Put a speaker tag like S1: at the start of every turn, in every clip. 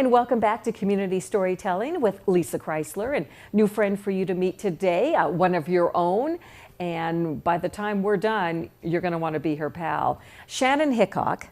S1: and welcome back to Community Storytelling with Lissa Kreisler, and new friend for you to meet today, one of your own. And by the time we're done, you're going to want to be her pal, Shannon Hickok.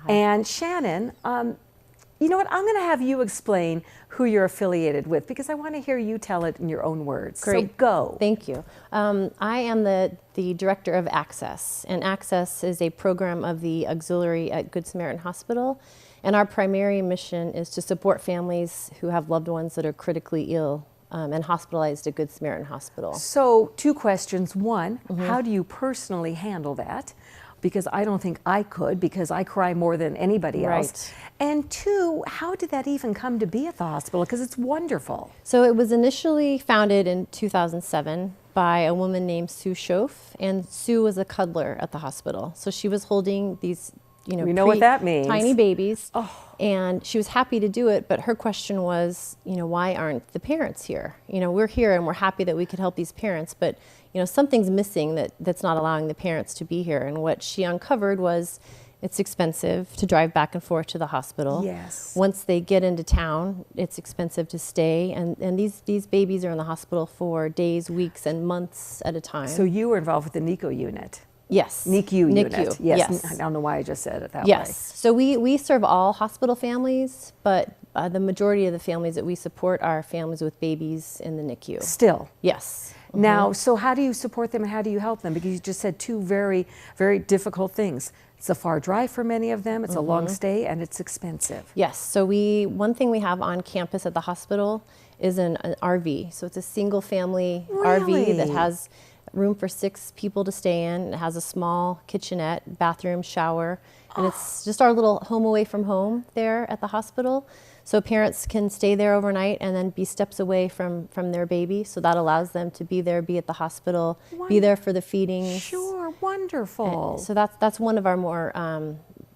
S1: Hi. And Shannon, you know what? I'm going to have you explain who you're affiliated with because I want to hear you tell it in your own words.
S2: Great.
S1: So go.
S2: Thank you. I am the director of Access, and Access is a program of the auxiliary at Good Samaritan Hospital. And our primary mission is to support families who have loved ones that are critically ill and hospitalized at Good Samaritan Hospital.
S1: So, two questions. One, how do you personally handle that? Because I don't think I could, because I cry more than anybody else. And two, how did that even come to be at the hospital? Because it's wonderful.
S2: So it was initially founded in 2007 by a woman named Sue Schoaf, and Sue was a cuddler at the hospital. So she was holding these,
S1: we know what that means.
S2: Tiny babies, and she was happy to do it, but her question was, why aren't the parents here? We're here and we're happy that we could help these parents, but something's missing that's not allowing the parents to be here. And what she uncovered was it's expensive to drive back and forth to the hospital.
S1: Yes.
S2: Once they get into town, it's expensive to stay, and these babies are in the hospital for days, weeks, and months at a time.
S1: So you were involved with the NICU unit.
S2: Yes.
S1: NICU unit. Yes. I don't know why I just said it that way.
S2: Yes. So we serve all hospital families, but the majority of the families that we support are families with babies in the NICU.
S1: Still?
S2: Yes.
S1: Now, so how do you support them and how do you help them? Because you just said two very, very difficult things. It's a far drive for many of them, it's a long stay, and it's expensive.
S2: Yes. So one thing we have on campus at the hospital is an RV. So it's a single family RV that has room for 6 people to stay in. It has a small kitchenette, bathroom, shower, and it's just our little home away from home there at the hospital. So parents can stay there overnight and then be steps away from their baby. So that allows them to be there, be at the hospital, be there for the feedings.
S1: Sure, wonderful.
S2: And so that's one of our more,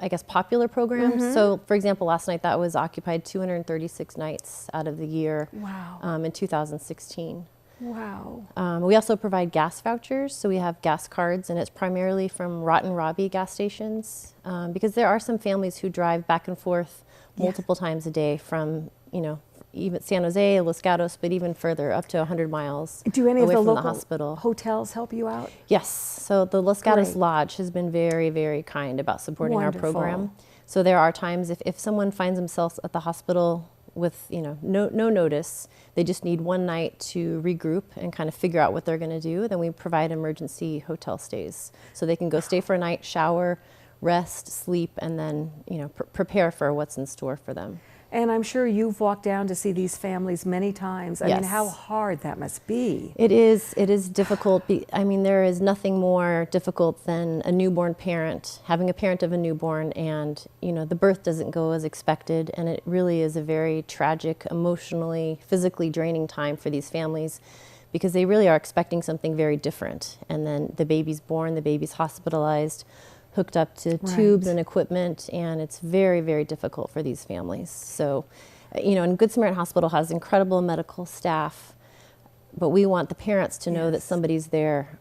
S2: I guess, popular programs. So for example, last night that was occupied 236 nights out of the year.
S1: Wow.
S2: In 2016.
S1: Wow.
S2: We also provide gas vouchers, so we have gas cards, and it's primarily from Rotten Robbie gas stations, because there are some families who drive back and forth multiple times a day from, even San Jose, Los Gatos, but even further, up to 100 miles
S1: Do any
S2: away
S1: of the
S2: from
S1: local
S2: the hospital.
S1: hotels help you out?
S2: Yes. So the Los Gatos Lodge has been very, very kind about supporting our program. So there are times if someone finds themselves at the hospital with no notice, they just need one night to regroup and kind of figure out what they're going to do, then we provide emergency hotel stays so they can go stay for a night, shower, rest, sleep, and then prepare for what's in store for them.
S1: And I'm sure you've walked down to see these families many times. I mean, how hard that must be.
S2: It is difficult. I mean, there is nothing more difficult than a newborn parent, having a parent of a newborn, and the birth doesn't go as expected, and it really is a very tragic, emotionally, physically draining time for these families because they really are expecting something very different. And then the baby's born, the baby's hospitalized, hooked up to tubes and equipment, and it's very, very difficult for these families. So, and Good Samaritan Hospital has incredible medical staff, but we want the parents to know that somebody's there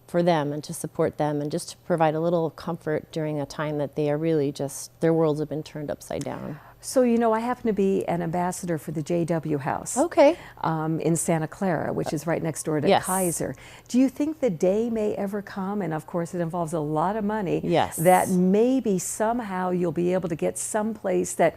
S2: for them and to support them and just to provide a little comfort during a time that they are really their worlds have been turned upside down.
S1: So, I happen to be an ambassador for the JW House.
S2: Okay.
S1: In Santa Clara, which is right next door to Kaiser. Do you think the day may ever come, and of course it involves a lot of money, that maybe somehow you'll be able to get someplace that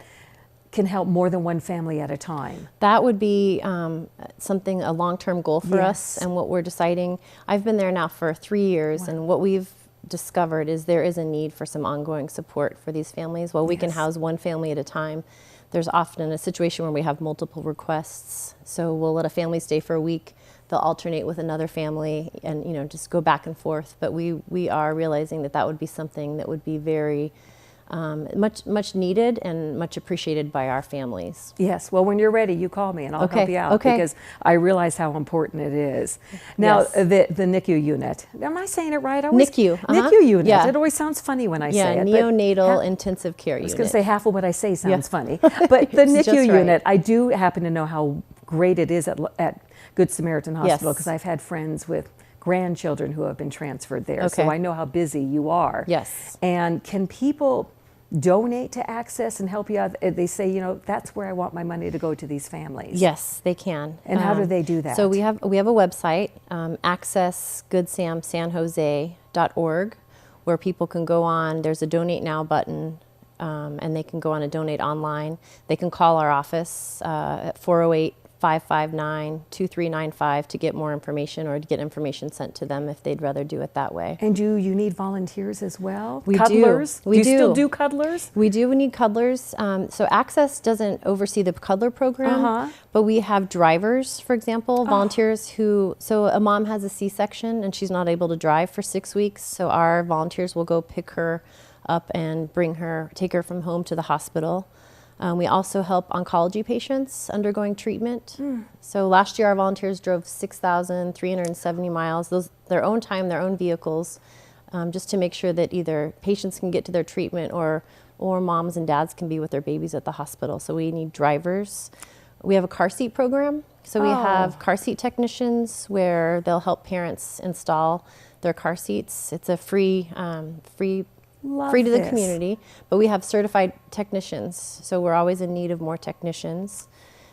S1: can help more than one family at a time?
S2: That would be a long-term goal for us, and what we're deciding. I've been there now for 3 years, and what we've discovered is there is a need for some ongoing support for these families. While we can house one family at a time, there's often a situation where we have multiple requests. So we'll let a family stay for a week, they'll alternate with another family and just go back and forth. But we are realizing that would be something that would be very much needed and much appreciated by our families.
S1: Yes, well, when you're ready, you call me and I'll help you out because I realize how important it is. Now, the NICU unit, am I saying it right?
S2: NICU.
S1: NICU unit. It always sounds funny when I say it.
S2: Neonatal intensive care unit.
S1: I was going to say half of what I say sounds funny. But the NICU unit, I do happen to know how great it is at Good Samaritan Hospital because I've had friends with grandchildren who have been transferred there. So I know how busy you are.
S2: Yes.
S1: And can people donate to Access and help you out? They say, you know, that's where I want my money to go to these families.
S2: Yes, they can.
S1: And how do they do that?
S2: So we have a website, accessgoodsamsanjose.org, where people can go on. There's a Donate Now button, and they can go on and donate online. They can call our office at 408-559-2395 to get more information, or to get information sent to them if they'd rather do it that way.
S1: And do you need volunteers as well?
S2: We
S1: Cuddlers?
S2: do. We
S1: do you still do cuddlers?
S2: We do. We need cuddlers. So Access doesn't oversee the cuddler program, but we have drivers, for example, volunteers who, so a mom has a C-section and she's not able to drive for 6 weeks. So our volunteers will go pick her up and take her from home to the hospital. We also help oncology patients undergoing treatment. So last year our volunteers drove 6,370 miles, their own time, their own vehicles, just to make sure that either patients can get to their treatment or moms and dads can be with their babies at the hospital. So we need drivers. We have a car seat program. So we have car seat technicians where they'll help parents install their car seats. It's a free to the community, but we have certified technicians, so we're always in need of more technicians.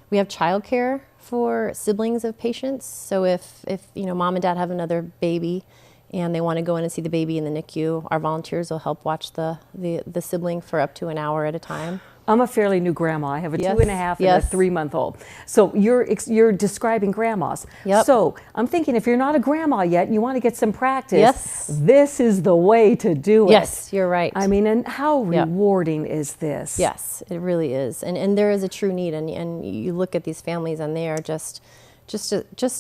S2: We have childcare for siblings of patients, so if you know, mom and dad have another baby and they want to go in and see the baby in the NICU, our volunteers will help watch the sibling for up to an hour at a time.
S1: I'm a fairly new grandma. I have a 2.5 and a 3-month-old. So you're describing grandmas.
S2: Yep.
S1: So I'm thinking, if you're not a grandma yet and you want to get some practice,
S2: yes,
S1: this is the way to do it.
S2: Yes, you're right.
S1: I mean, and how rewarding is this?
S2: Yes, it really is. And there is a true need. And you look at these families and they are just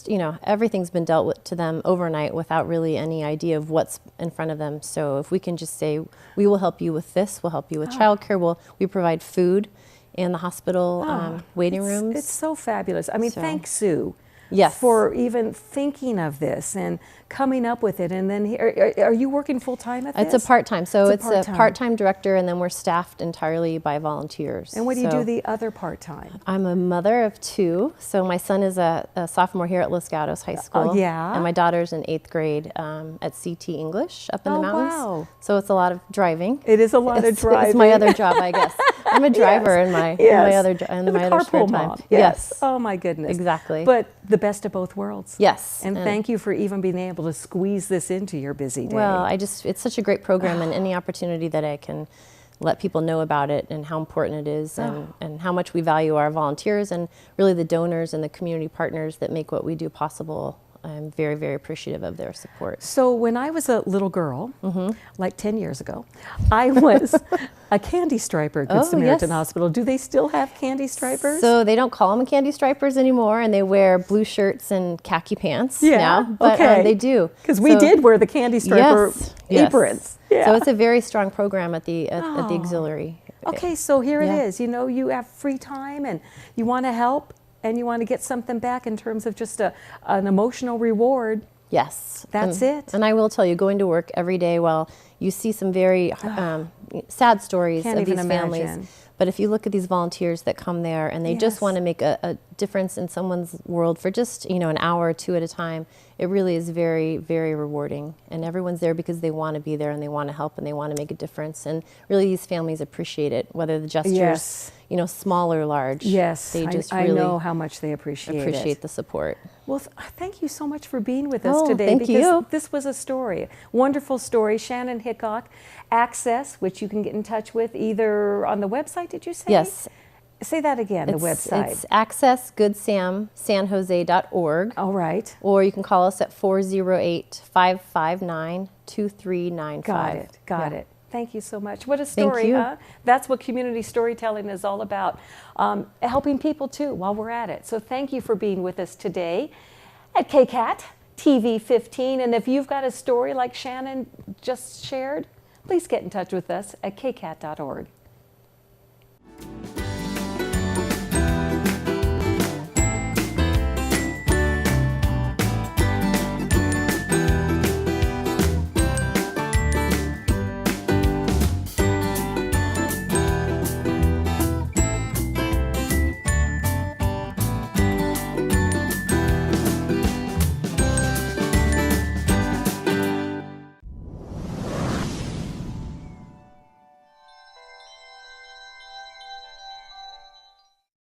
S2: you know, everything's been dealt with to them overnight without really any idea of what's in front of them. So if we can just say, we will help you with this, we'll help you with childcare, we provide food in the hospital waiting rooms.
S1: It's so fabulous. I mean, thanks, Sue.
S2: Yes.
S1: For even thinking of this and coming up with it. And then are you working full time at this?
S2: It's a part-time. So it's a part-time director, and then we're staffed entirely by volunteers.
S1: And what do you do the other part-time?
S2: I'm a mother of 2. So my son is a sophomore here at Gatos High School. And my daughter's in 8th grade at CT English up in the mountains.
S1: Wow.
S2: So it's a lot of driving.
S1: It is a lot of driving.
S2: It's my other job, I guess. I'm a driver in my other spare time.
S1: Yes. Oh my goodness.
S2: Exactly.
S1: But the best of both worlds.
S2: Yes.
S1: And thank you for even being able to squeeze this into your busy day.
S2: Well, it's such a great program, and any opportunity that I can let people know about it and how important it is, and how much we value our volunteers and really the donors and the community partners that make what we do possible. I'm very, very appreciative of their support.
S1: So when I was a little girl, like 10 years ago, I was a candy striper at Good Samaritan Hospital. Do they still have candy stripers?
S2: So they don't call them candy stripers anymore, and they wear blue shirts and khaki pants now. But they do.
S1: Because we did wear the candy striper aprons.
S2: Yeah. So it's a very strong program at the auxiliary.
S1: Okay, so here it is. You know, you have free time and you want to help, and you want to get something back in terms of just an emotional reward.
S2: Yes.
S1: That's it.
S2: And I will tell you, going to work every day, while you see some very sad stories of these families, but if you look at these volunteers that come there and they just want to make a difference in someone's world for just, you know, an hour or 2 at a time, it really is very, very rewarding. And everyone's there because they want to be there and they want to help and they want to make a difference. And really these families appreciate it, whether the gestures, you know, small or large.
S1: Yes,
S2: they just
S1: I
S2: really
S1: know how much they appreciate
S2: the support.
S1: Well, thank you so much for being with us today.
S2: Thank you.
S1: This was a story, wonderful story. Shannon Hickok, Access, which you can get in touch with either on the website, did you say?
S2: Yes.
S1: Say that again, the website.
S2: It's accessgoodsamsanjose.org.
S1: All right.
S2: Or you can call us at 408-559-2395.
S1: Got it. Thank you so much. What a story, huh? That's what community storytelling is all about. Helping people too while we're at it. So thank you for being with us today at KCAT TV 15. And if you've got a story like Shannon just shared, please get in touch with us at kcat.org.